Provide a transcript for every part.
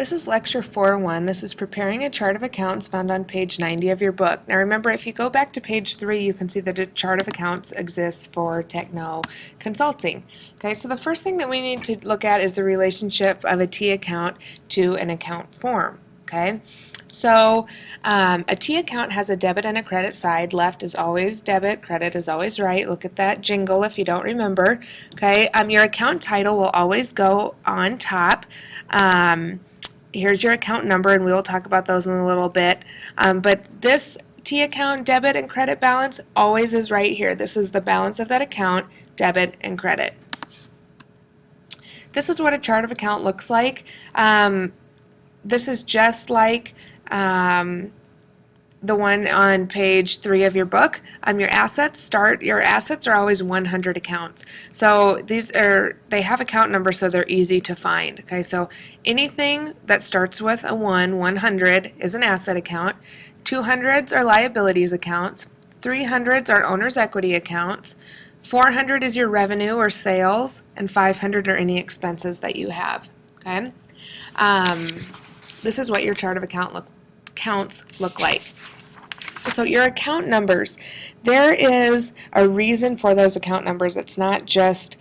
This is Lecture 4.1. This is Preparing a Chart of Accounts found on page 90 of your book. Now remember, if you go back to page 3, you can see that a chart of accounts exists for Techno Consulting. Okay, so the first thing that we need to look at is the relationship of a T account to an account form. Okay, so a T account has a debit and a credit side. Left is always debit, credit is always right. Look at that jingle if you don't remember. Okay, your account title will always go on top. Here's your account number, and we will talk about those in a little bit. But this T account debit and credit balance always is right here. This is the balance of that account, debit and credit. This is what a chart of account looks like. This is just like the one on page 3 of your book. Your assets are always 100 accounts. So they have account numbers, so they're easy to find. Okay, so anything that starts with a 100 is an asset account. 200s are liabilities accounts. 300s are owner's equity accounts. 400 is your revenue or sales, and 500 are any expenses that you have. Okay, this is what your chart of accounts look like. So your account numbers, there is a reason for those account numbers. It's not just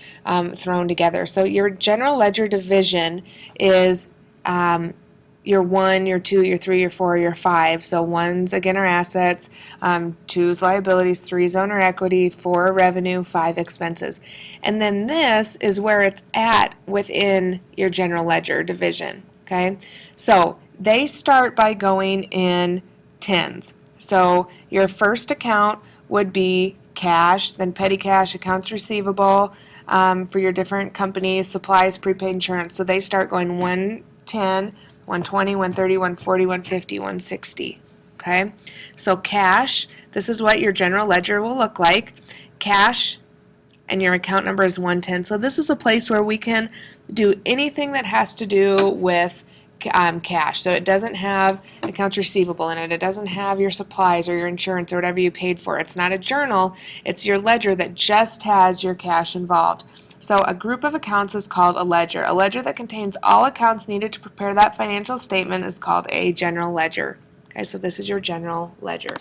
thrown together. So your general ledger division is your 1, your 2, your 3, your 4, your 5. So 1's again are assets, 2's liabilities, 3's owner equity, 4 revenue, 5 expenses. And then this is where it's at within your general ledger division. Okay, so they start by going in tens. So your first account would be cash, then petty cash, accounts receivable for your different companies, supplies, prepaid insurance. So they start going 110, 120, 130, 140, 150, 160. Okay, so cash, this is what your general ledger will look like. Cash, and your account number is 110. So this is a place where we can do anything that has to do with cash. So it doesn't have accounts receivable in it. It doesn't have your supplies or your insurance or whatever you paid for. It's not a journal. It's your ledger that just has your cash involved. So a group of accounts is called a ledger. A ledger that contains all accounts needed to prepare that financial statement is called a general ledger. Okay, so this is your general ledger.